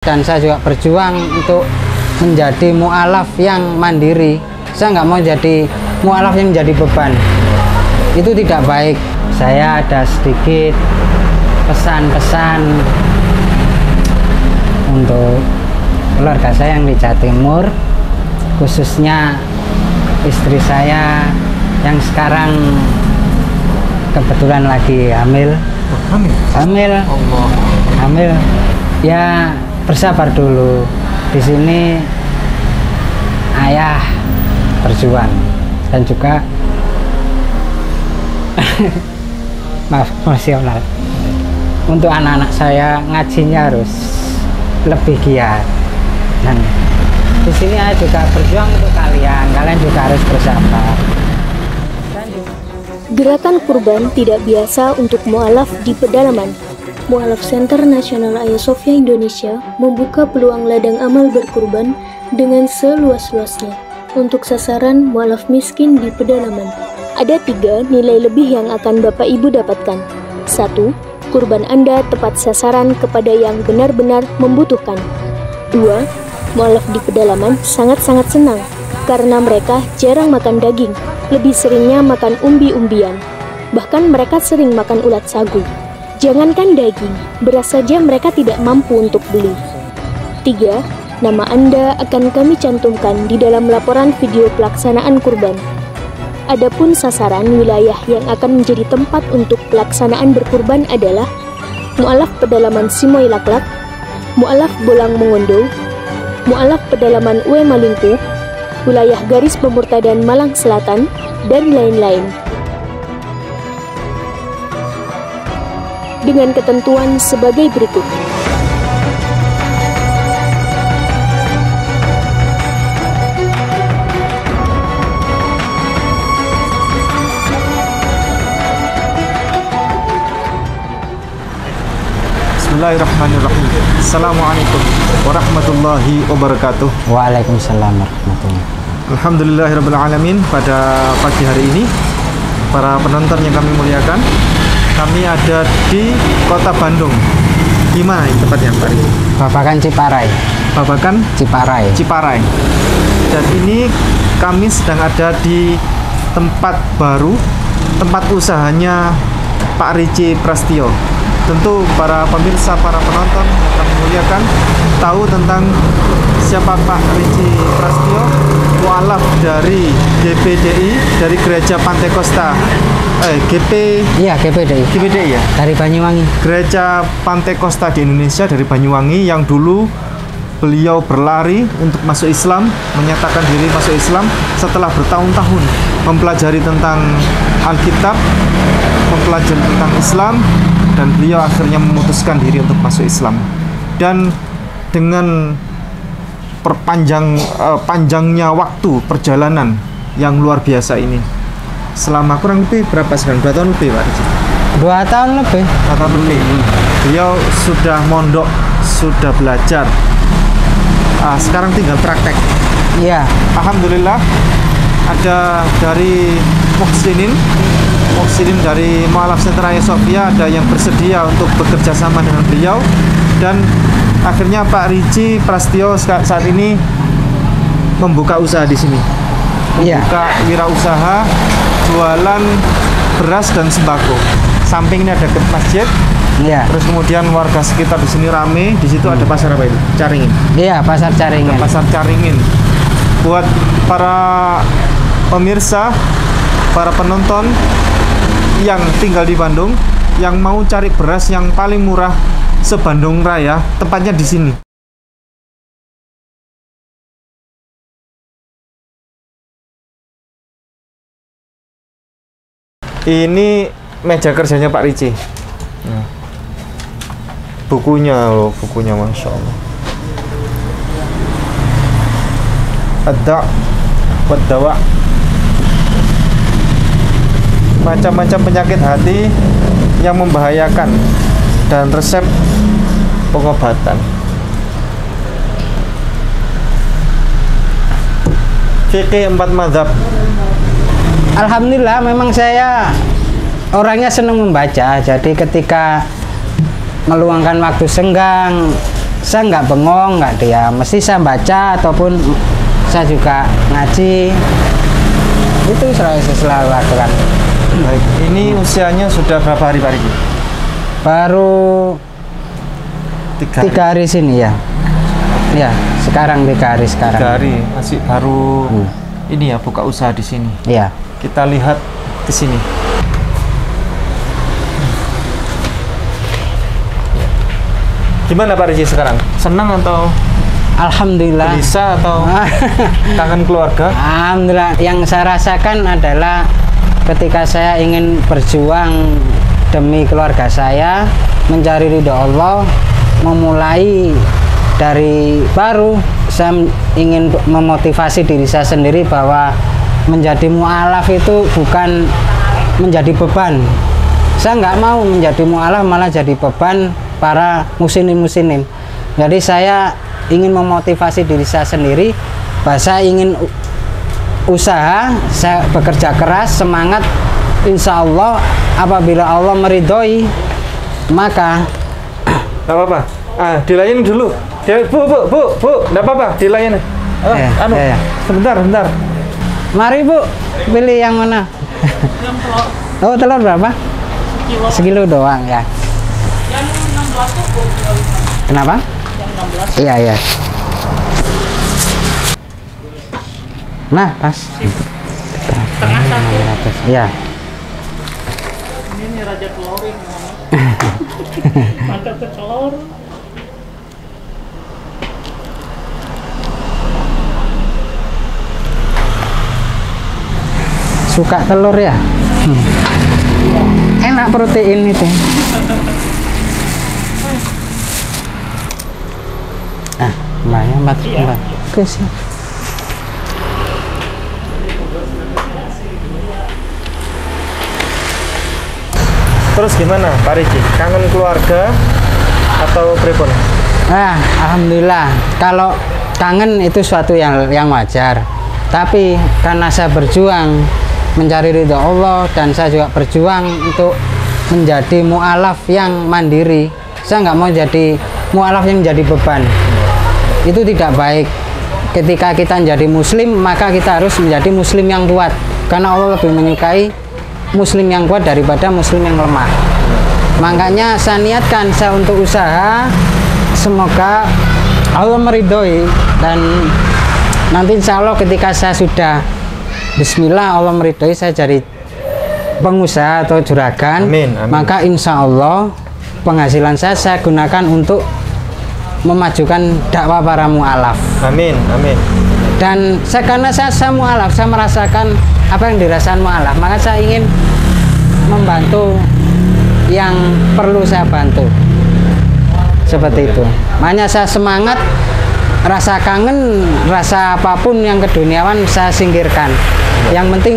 Dan saya juga berjuang untuk menjadi mu'alaf yang mandiri. Saya nggak mau jadi mu'alaf yang jadi beban. Itu tidak baik. Saya ada sedikit pesan-pesan untuk keluarga saya yang di Jawa Timur, khususnya istri saya yang sekarang kebetulan lagi hamil. Hamil. Ya, bersabar dulu. Di sini ayah berjuang dan juga emosional. Untuk anak-anak saya ngajinya harus lebih giat. Dan di sini ayah juga berjuang untuk kalian. Kalian juga harus bersabar. Gerakan kurban tidak biasa untuk mu'alaf di pedalaman. Mu'alaf Center Nasional Ayasofya Indonesia membuka peluang ladang amal berkurban dengan seluas-luasnya untuk sasaran mu'alaf miskin di pedalaman. Ada 3 nilai lebih yang akan Bapak Ibu dapatkan. 1. Kurban Anda tepat sasaran kepada yang benar-benar membutuhkan. 2. Mu'alaf di pedalaman sangat-sangat senang karena mereka jarang makan daging, lebih seringnya makan umbi-umbian. Bahkan mereka sering makan ulat sagu. Jangankan daging, beras saja mereka tidak mampu untuk beli. 3. Nama Anda akan kami cantumkan di dalam laporan video pelaksanaan kurban. Adapun sasaran wilayah yang akan menjadi tempat untuk pelaksanaan berkurban adalah Mu'alaf Pedalaman Simoy Laklak, Mu'alaf Bolang Mongondo, Mu'alaf Pedalaman Ue Malingku, wilayah garis pemurtadan Malang Selatan, dan lain-lain. Dengan ketentuan sebagai berikut. Bismillahirrahmanirrahim. Assalamualaikum warahmatullahi wabarakatuh. Waalaikumsalam warahmatullahi wabarakatuh. Alhamdulillahirabbil alamin. Pada pagi hari ini, para penonton yang kami muliakan, kami ada di Kota Bandung. Di mana ini tempatnya, Pak Riki? Babakan Ciparai. Babakan Ciparai. Dan ini kami sedang ada di tempat baru, tempat usahanya Pak Riki Prastio. Tentu para pemirsa, para penonton yang kami muliakan tahu tentang siapa Pak Riki Prastio, mu'alaf dari GPDI, dari Gereja Pantai Kosta. GPDI ya? Dari Banyuwangi. Gereja Pantai Kosta di Indonesia, dari Banyuwangi, yang dulu beliau berlari untuk masuk Islam, menyatakan diri masuk Islam setelah bertahun-tahun mempelajari tentang Alkitab, mempelajari tentang Islam, dan beliau akhirnya memutuskan diri untuk masuk Islam. Dan dengan panjangnya waktu perjalanan yang luar biasa ini, selama kurang lebih berapa sekarang? 2 tahun lebih, Pak Riki? 2 tahun lebih. 2 tahun lebih. Beliau sudah mondok, sudah belajar. Sekarang tinggal praktek. Iya. Alhamdulillah, ada dari Muhsinin dari Mu'alaf Center Ayasofya, ada yang bersedia untuk bekerja sama dengan beliau. Dan akhirnya Pak Riki Prastio saat ini membuka usaha di sini. Membuka wirausaha jualan beras dan sembako. Samping ini ada ke masjid. Iya. Terus kemudian warga sekitar di sini rame. Di situ ada pasar apa itu? Caringin. Iya, pasar Caringin. Pasar Caringin. Buat para pemirsa, para penonton yang tinggal di Bandung, yang mau cari beras yang paling murah se-Bandung Raya, tempatnya di sini. Ini meja kerjanya Pak Riki. Bukunya Masya Allah. Ada Wadawa, macam-macam penyakit hati yang membahayakan, dan resep pengobatan. Fikih 4 mazhab. Alhamdulillah, memang saya orangnya senang membaca. Jadi ketika meluangkan waktu senggang, saya nggak bengong, nggak diam, mesti saya baca ataupun saya juga ngaji. Itu selalu lakukan. Baik, ini usianya sudah berapa hari Pak Riki? Baru 3 hari sini ya. Ya, sekarang 3 hari sekarang. 3 hari, masih baru ini ya, buka usaha di sini. Iya. Kita lihat ke sini. Gimana Pak Riki sekarang? Senang atau Alhamdulillah. bisa atau kangen keluarga? Alhamdulillah. Yang saya rasakan adalah ketika saya ingin berjuang demi keluarga saya, mencari ridho Allah, memulai dari baru, saya ingin memotivasi diri saya sendiri bahwa menjadi mu'alaf itu bukan menjadi beban. Saya nggak mau menjadi mu'alaf malah jadi beban para muslimin. Jadi saya ingin memotivasi diri saya sendiri bahwa saya ingin usaha, saya bekerja keras, semangat. Insya Allah apabila Allah meridhoi, maka nggak apa-apa. Dilayani dulu. Bu, nggak apa-apa, dilayani. Sebentar. Mari Bu, pilih yang mana? Oh, telur berapa? Sekilo doang ya. Yang 16 tuh Kenapa? yang 16. Iya. Nah, pas. Setengah satu. Iya. Ini raja telur ini. Mantap ke telur. Suka telur ya? Enak protein itu. Lumayan, Mbak. Oke sih. Terus gimana Pak Riki? Kangen keluarga atau pripun? Alhamdulillah. Kalau kangen itu suatu yang wajar. Tapi karena saya berjuang mencari ridho Allah dan saya juga berjuang untuk menjadi mu'alaf yang mandiri. Saya nggak mau jadi mu'alaf yang jadi beban. Itu tidak baik. Ketika kita menjadi muslim, maka kita harus menjadi muslim yang kuat. Karena Allah lebih menyukai muslim yang kuat daripada muslim yang lemah. Makanya saya niatkan saya untuk usaha, semoga Allah meridhoi, dan nanti insya Allah ketika saya sudah bismillah Allah meridhoi saya jadi pengusaha atau juragan. Amin. Maka insya Allah penghasilan saya gunakan untuk memajukan dakwah para mu'alaf. Amin. Dan karena saya mu'alaf, saya merasakan apa yang dirasakan mu'alaf, maka saya ingin membantu yang perlu saya bantu. Seperti itu. Makanya saya semangat, rasa kangen, rasa apapun yang keduniawan saya singkirkan. Yang penting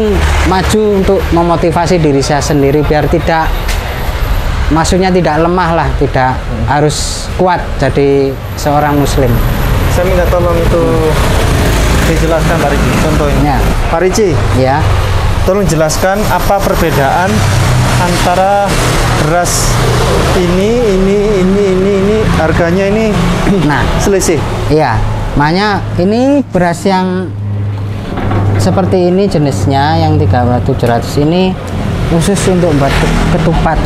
maju untuk memotivasi diri saya sendiri biar tidak, maksudnya tidak lemah lah, tidak harus kuat jadi seorang muslim. Saya minta tolong itu dijelaskan Pak Riki, contohnya. Pak Riki, Ya. tolong jelaskan apa perbedaan antara beras ini, harganya ini Nah, selisih. iya. Makanya ini beras yang seperti ini jenisnya yang 3.700 ini khusus untuk buat ketupat.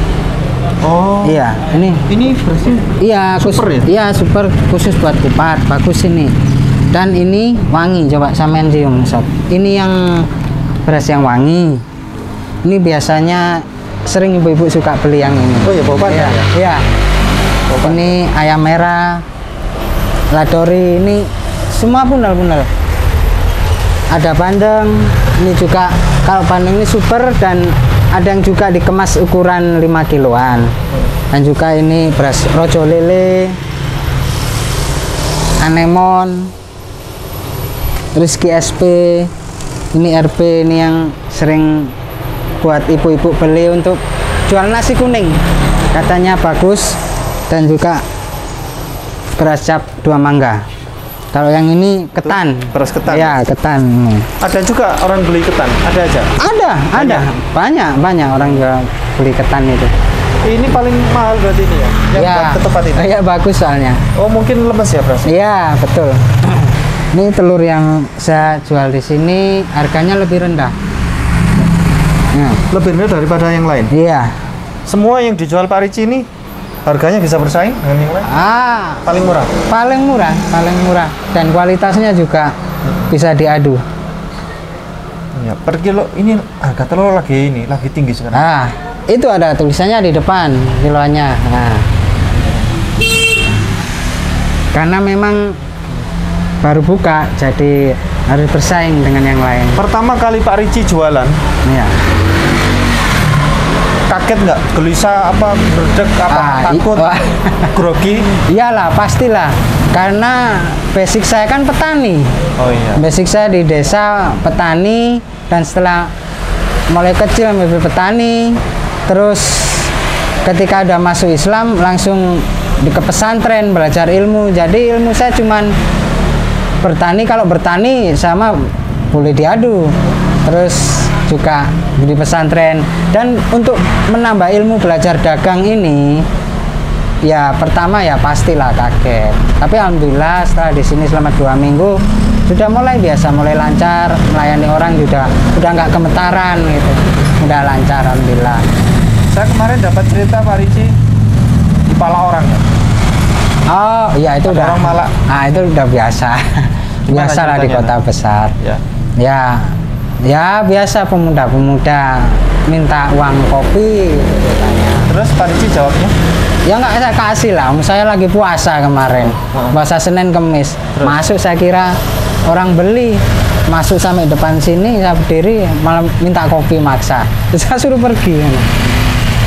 Oh. Iya, ini. Ini berasnya Iya, super ya? Iya, super khusus buat kupat, bagus ini. Dan ini wangi, coba sampean cium, Sob. Ini yang beras yang wangi. Ini biasanya sering ibu-ibu suka beli yang ini. Oh ya, boban Iya. ya? Iya. Boban. Ini ayam merah, ladori, ini semua pundal-pundal. Ada bandeng, ini juga kalau bandeng ini super, dan ada yang juga dikemas ukuran 5 kiloan. Dan juga ini beras rojo lele, anemon, Rizky SP, ini RP, ini yang sering buat ibu-ibu beli untuk jual nasi kuning, katanya bagus. Dan juga beras cap 2 mangga. Kalau yang ini ketan. Beras ketan. Ya, ketan. Ada juga orang beli ketan, ada aja. Ada. Banyak orang juga beli ketan itu. Ini paling mahal berarti ini ya? Yang buat ketupat ini? Ya bagus soalnya. Oh mungkin lemes ya beras? Iya betul. Ini telur yang saya jual di sini harganya lebih rendah. Nah, Lebih rendah daripada yang lain? iya. Semua yang dijual Pak Ricci ini harganya bisa bersaing dengan yang lain? Paling murah? Paling murah. Dan kualitasnya juga bisa diadu. Ya, per kilo ini harga telur lagi tinggi sekarang. Itu ada tulisannya di depan kiloannya. Nah. Karena memang baru buka, jadi harus bersaing dengan yang lain. Pertama kali Pak Ricci jualan, Ya. kaget nggak? Gelisah apa? Berdek apa? Takut? Grogi? Iyalah, pastilah. Karena basic saya kan petani. Oh iya. Basic saya di desa petani, dan setelah mulai kecil menjadi petani, terus ketika udah masuk Islam langsung ke pesantren belajar ilmu. Jadi ilmu saya cuman bertani, kalau bertani sama boleh diadu. Terus juga di pesantren, dan untuk menambah ilmu belajar dagang ini ya pertama ya pastilah kaget, tapi alhamdulillah setelah di sini selama 2 minggu sudah mulai biasa, mulai lancar, melayani orang juga udah nggak gemetaran gitu, udah lancar alhamdulillah. Saya kemarin dapat cerita Pak Ricci di Pala orang ya. Oh iya, itu udah orang Malak. Itu udah biasa. Biasa lah di kota besar. Ya biasa, pemuda-pemuda minta uang kopi katanya. Terus Pak Ricci jawabnya? Ya nggak saya kasih lah, saya lagi puasa kemarin, puasa Senin Kemis. Masuk saya kira orang beli, masuk sampai depan sini, saya berdiri malah minta kopi maksa. Saya suruh pergi,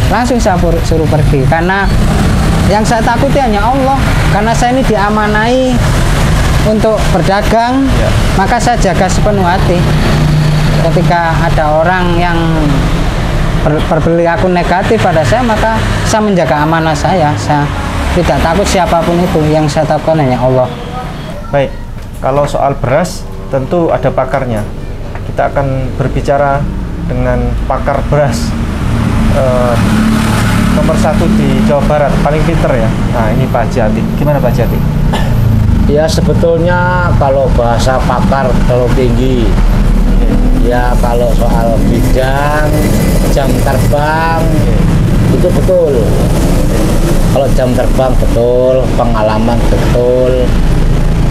langsung saya suruh pergi, karena yang saya takuti hanya Allah, karena saya ini diamanai untuk berdagang, maka saya jaga sepenuh hati. Ketika ada orang yang berperilaku negatif pada saya, maka saya menjaga amanah saya tidak takut siapapun itu, yang saya takutkan hanya Allah. Baik, kalau soal beras tentu ada pakarnya. Kita akan berbicara dengan pakar beras nomor 1 di Jawa Barat, paling pinter ya. Nah ini Pak Jati, gimana Pak Jati? Ya sebetulnya kalau bahasa pakar terlalu tinggi. Ya kalau soal bidang, jam terbang, itu betul. Kalau jam terbang betul, pengalaman betul,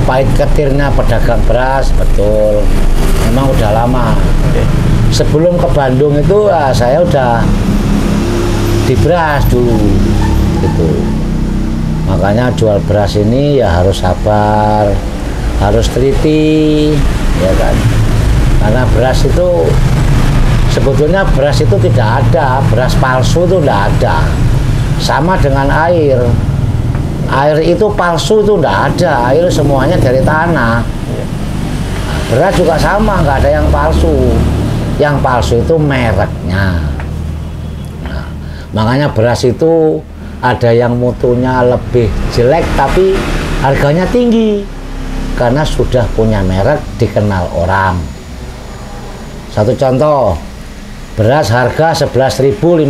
pahit ketirnya pedagang beras betul. Memang udah lama. Sebelum ke Bandung itu saya udah di beras dulu gitu. Makanya jual beras ini ya harus sabar, harus teliti, ya kan. Karena beras itu sebetulnya beras itu tidak ada, beras palsu itu tidak ada. Sama dengan air. Air itu palsu itu tidak ada, air semuanya dari tanah. Beras juga sama, nggak ada yang palsu. Yang palsu itu mereknya. Nah, makanya beras itu ada yang mutunya lebih jelek tapi harganya tinggi karena sudah punya merek, dikenal orang. Satu contoh, beras harga 11.500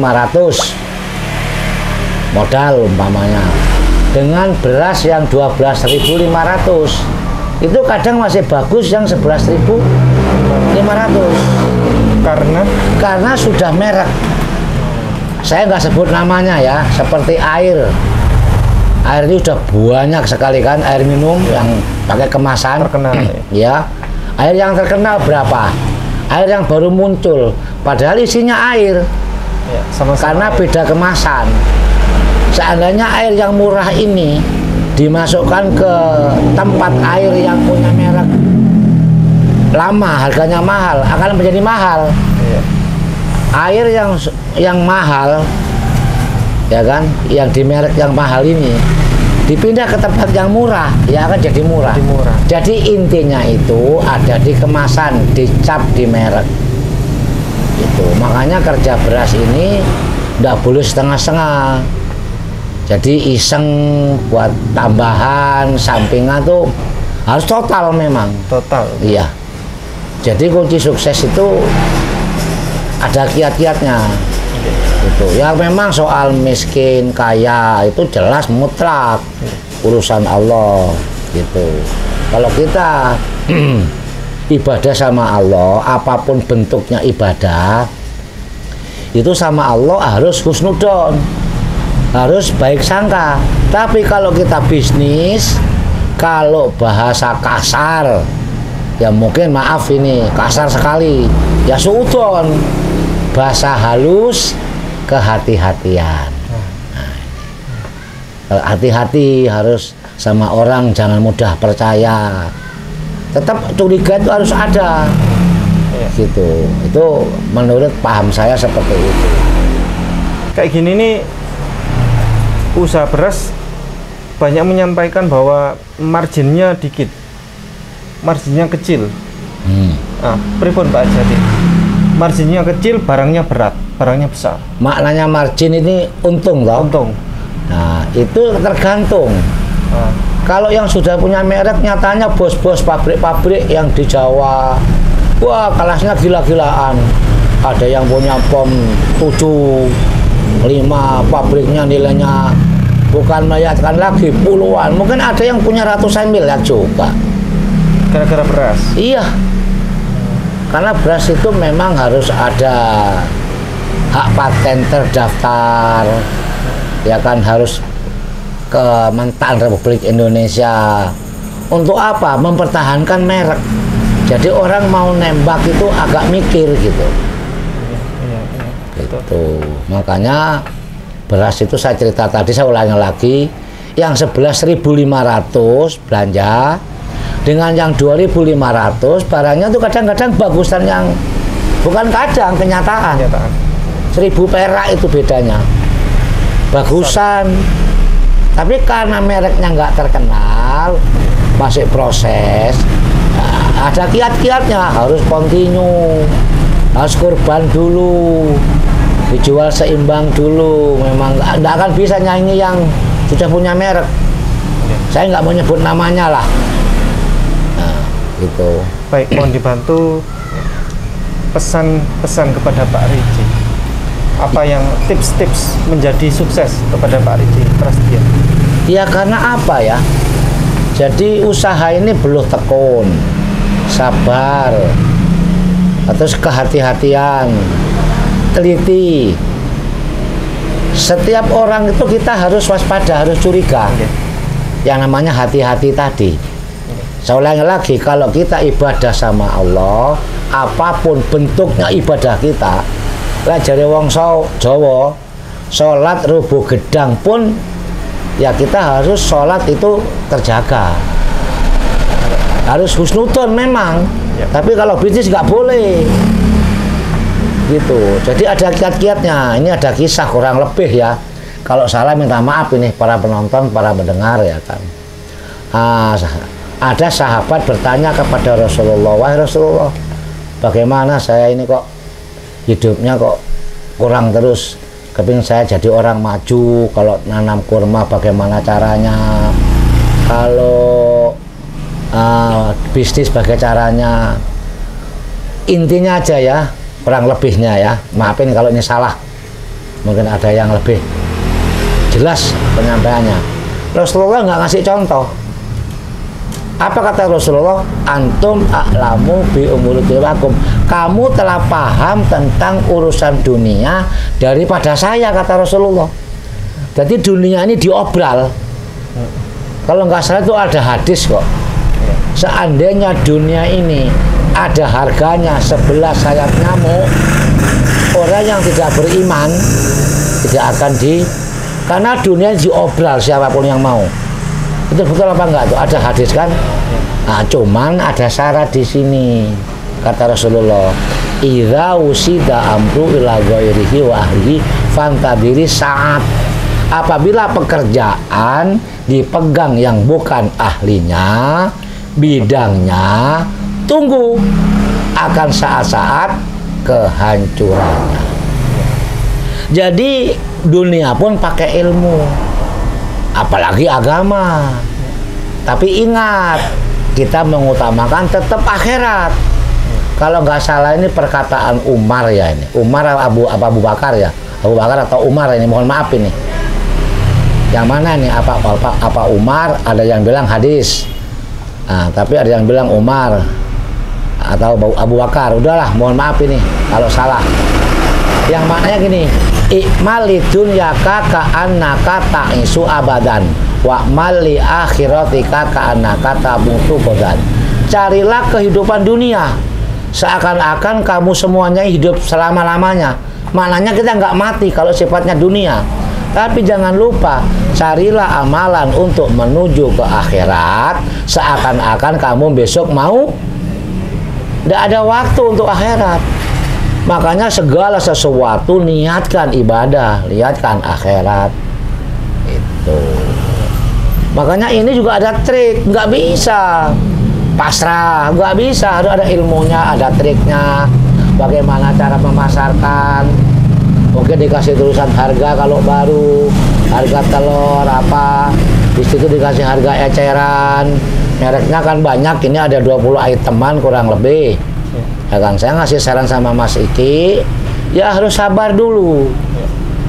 modal umpamanya, dengan beras yang 12.500 itu kadang masih bagus yang 11.500 karena sudah merek. Saya nggak sebut namanya ya, seperti air ini udah banyak sekali kan, air minum yang pakai kemasan terkenal ya. Air yang terkenal berapa? Air yang baru muncul, padahal isinya air ya, karena beda kemasan. Seandainya air yang murah ini dimasukkan ke tempat air yang punya merek lama, harganya mahal, akan menjadi mahal. Air yang mahal, ya kan, yang di merek yang mahal ini dipindah ke tempat yang murah, ya akan jadi murah. Jadi intinya itu ada di kemasan, dicap di merek. Itu makanya kerja beras ini tidak boleh setengah-setengah. Jadi iseng buat tambahan, sampingan tuh harus total memang. Total. Iya. Jadi kunci sukses itu ada kiat-kiatnya. Gitu. gitu. Ya memang soal miskin kaya itu jelas mutlak urusan Allah gitu. Kalau kita ibadah sama Allah, apapun bentuknya ibadah itu sama Allah harus husnudon, harus baik sangka. Tapi kalau kita bisnis, kalau bahasa kasar ya mungkin maaf ini kasar sekali, ya suudon, bahasa halus kehati-hatian. Nah, hati-hati harus sama orang, jangan mudah percaya, tetap curiga itu harus ada gitu. Itu menurut paham saya seperti itu. Kayak gini nih, usaha beras banyak menyampaikan bahwa marginnya dikit, marginnya kecil. Pripun Pak Jati? Marginnya kecil, barangnya berat, barangnya besar. Maknanya margin ini untung toh? Untung. Nah, itu tergantung. Kalau yang sudah punya merek, nyatanya bos-bos pabrik-pabrik yang di Jawa, wah kelasnya gila-gilaan. Ada yang punya POM 7, 5, pabriknya nilainya bukan melihatkan lagi puluhan, mungkin ada yang punya ratusan miliar juga. Gara-gara beras? Iya, karena beras itu memang harus ada hak paten terdaftar, ya kan, harus ke Kementerian Republik Indonesia. Untuk apa? Mempertahankan merek. Jadi orang mau nembak itu agak mikir gitu. Gitu. Makanya beras itu saya cerita tadi, saya ulangi lagi, yang 11.500 belanja dengan yang 2.500 barangnya tuh kadang-kadang bagusan, yang bukan kadang, kenyataan. 1.000 perak itu bedanya, bagusan. Tapi karena mereknya nggak terkenal, masih proses, nah, ada kiat-kiatnya, harus continue, harus kurban dulu, dijual seimbang dulu. Memang nggak akan bisa nyanyi yang sudah punya merek. Saya nggak mau nyebut namanya lah. Nah, gitu. Baik, mohon dibantu pesan-pesan kepada Pak Riji. Apa yang tips-tips menjadi sukses kepada Pak Riji Prasetyo? Ya karena apa ya? Jadi usaha ini beluh tekun, sabar, terus kehati-hatian, teliti. Setiap orang itu kita harus waspada, harus curiga. Yang namanya hati-hati tadi. Saya ulangi lagi, kalau kita ibadah sama Allah, apapun bentuknya ibadah kita, lah jare wong Jawa, sholat rubuh gedang pun ya kita harus sholat itu terjaga, harus husnudon memang. Tapi kalau bisnis nggak boleh gitu. Jadi ada kiat-kiatnya. Ini ada kisah kurang lebih ya. Kalau salah minta maaf ini para penonton, para pendengar ya kan. Ada sahabat bertanya kepada Rasulullah, wahai Rasulullah, bagaimana saya ini kok hidupnya kok kurang terus, kepingin saya jadi orang maju, kalau nanam kurma bagaimana caranya, kalau bisnis bagaimana caranya. Intinya aja ya, kurang lebihnya ya, maafin kalau ini salah, mungkin ada yang lebih jelas penyampaiannya. Rasulullah nggak ngasih contoh. Apa kata Rasulullah? Antum a'lamu bi umuri dinikum. Kamu telah paham tentang urusan dunia daripada saya, kata Rasulullah. Jadi dunia ini diobral. Kalau nggak salah itu ada hadis kok. Seandainya dunia ini ada harganya 11 sayap nyamuk, orang yang tidak beriman tidak akan karena dunia diobral siapapun yang mau. Itu betul apa enggak? Itu ada hadis kan? Nah, cuman ada syarat di sini. Kata Rasulullah, "Idza usida amru ila ghairihi wa ahlihi fantadiri saat." Apabila pekerjaan dipegang yang bukan ahlinya, bidangnya, tunggu akan saat-saat kehancurannya. Jadi dunia pun pakai ilmu, apalagi agama. Tapi ingat, kita mengutamakan tetap akhirat. Kalau nggak salah ini perkataan Umar ya, ini Umar Abu Bakar ya, Abu Bakar atau Umar ini, mohon maaf ini. Yang mana nih, apa Umar? Ada yang bilang hadis. Nah, tapi ada yang bilang Umar atau Abu Bakar. Udahlah, mohon maaf ini kalau salah. Yang maknanya gini, ikmali dunyaka ka'annaka ta'isu abadan wa mali akhiratika ka'annaka tamutu qadan. Carilah kehidupan dunia seakan-akan kamu semuanya hidup selama-lamanya. Maknanya kita nggak mati kalau sifatnya dunia. Tapi jangan lupa, carilah amalan untuk menuju ke akhirat seakan-akan kamu besok mau. Tidak ada waktu untuk akhirat. Makanya segala sesuatu niatkan ibadah, niatkan akhirat. Itu. Makanya ini juga ada trik, nggak bisa pasrah, nggak bisa, harus ada ilmunya, ada triknya. Bagaimana cara memasarkan? Mungkin dikasih tulisan harga kalau baru, harga telur apa, di situ dikasih harga eceran. Mereknya kan banyak, ini ada 20 iteman kurang lebih. Ya kan, saya ngasih saran sama Mas Iki, ya harus sabar dulu.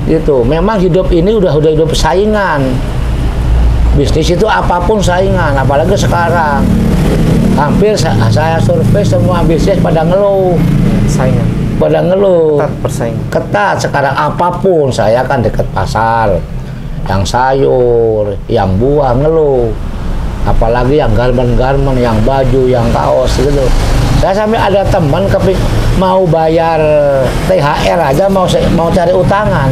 Gitu. Memang hidup ini udah hidup saingan. Bisnis itu apapun saingan, apalagi sekarang. Hampir saya survei semua bisnis pada ngeluh. Saingan. Pada ngeluh. Ketat bersaing. Ketat sekarang apapun, saya kan dekat pasar. Yang sayur, yang buah ngeluh. Apalagi yang garmen-garmen, yang baju, yang kaos gitu. Saya sampai ada teman mau bayar THR aja mau cari utangan.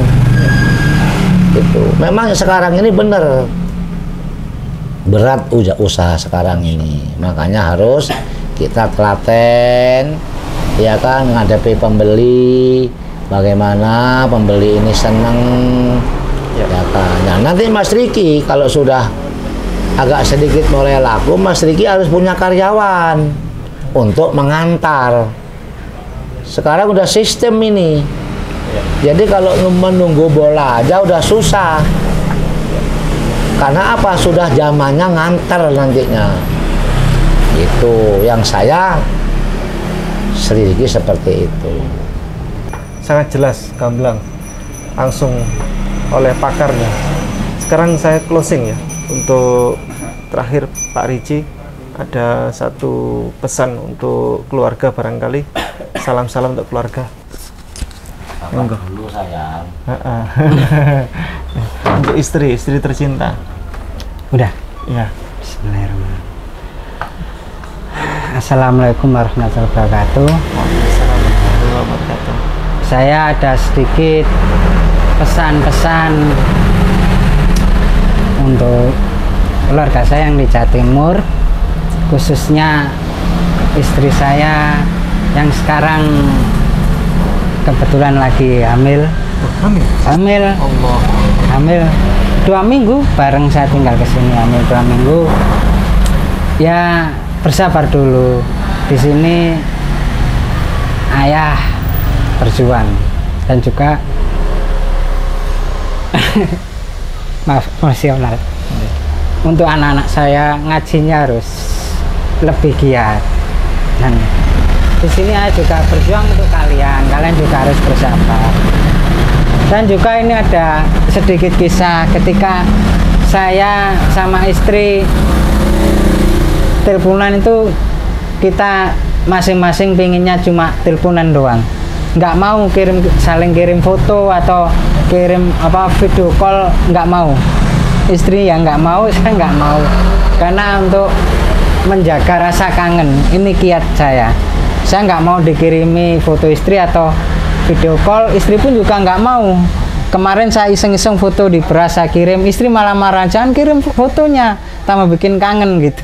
Gitu. Memang sekarang ini bener berat usaha sekarang ini. Makanya harus kita telaten, ya kan, menghadapi pembeli. Bagaimana pembeli ini seneng, ya kan. Nah, nanti Mas Riki kalau sudah agak sedikit mulai laku, Mas Riki harus punya karyawan untuk mengantar. Sekarang udah sistem ini. Jadi kalau menunggu bola aja udah susah. Karena apa? Sudah zamannya ngantar nantinya. Itu yang saya selidiki seperti itu. Sangat jelas, gamblang, langsung oleh pakarnya. Sekarang saya closing ya. Untuk terakhir Pak Riji, ada satu pesan untuk keluarga barangkali. Salam-salam untuk keluarga. Apa dulu sayang? Untuk istri tercinta. Udah. Ya. Bismillahirrahmanirrahim. Assalamualaikum warahmatullahi wabarakatuh. Waalaikumsalam warahmatullahi wabarakatuh. Saya ada sedikit pesan-pesan untuk keluarga saya yang di Jawa Timur, khususnya istri saya yang sekarang kebetulan lagi hamil. Hamil 2 minggu, bareng saya tinggal ke sini, hamil 2 minggu. Ya bersabar dulu. Di sini ayah berjuang dan juga maaf, emosional. Untuk anak-anak saya ngajinya harus lebih giat, dan di sini saya juga berjuang untuk kalian juga harus bersabar. Dan juga ini ada sedikit kisah ketika saya sama istri teleponan itu, kita masing-masing pinginnya cuma teleponan doang, nggak mau saling kirim foto atau kirim video call, nggak mau. Istri yang nggak mau, saya nggak mau, karena untuk menjaga rasa kangen. Ini kiat saya nggak mau dikirimi foto istri atau video call. Istri pun juga nggak mau. Kemarin saya iseng-iseng foto di beras saya kirim, istri malah marah, jangan kirim fotonya, tambah bikin kangen gitu.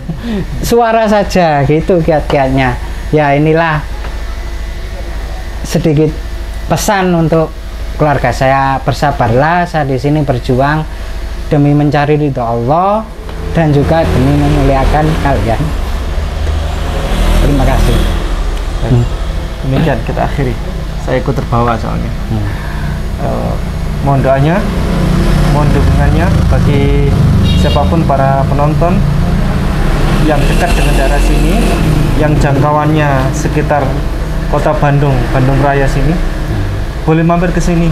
Suara saja gitu kiat-kiatnya. Ya inilah sedikit pesan untuk keluarga saya, bersabarlah, saya di sini berjuang demi mencari ridho Allah dan juga demi memuliakan kalian. Terima kasih. Demikian kita akhiri. Saya ikut terbawa soalnya. Mohon doanya, mohon dukungannya bagi siapapun para penonton yang dekat dengan daerah sini, yang jangkauannya sekitar kota Bandung, Bandung Raya sini, boleh mampir ke sini.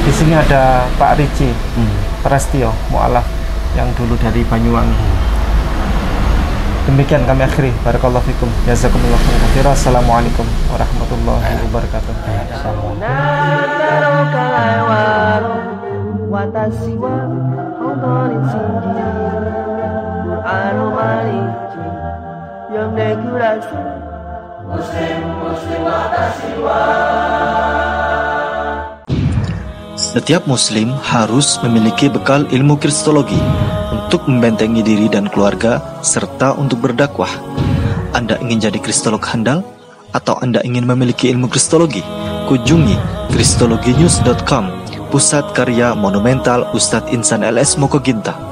Di sini ada Pak Ricci Prestio, mu'alaf yang dulu dari Banyuwangi. Demikian kami akhiri. Barakallahu fikum. Jazakumullah khairan. Assalamualaikum warahmatullahi wabarakatuh. Setiap muslim harus memiliki bekal ilmu kristologi untuk membentengi diri dan keluarga serta untuk berdakwah. Anda ingin jadi kristolog handal atau Anda ingin memiliki ilmu kristologi? Kunjungi kristologinews.com, pusat karya monumental Ustadz Insan LS Mokoginta.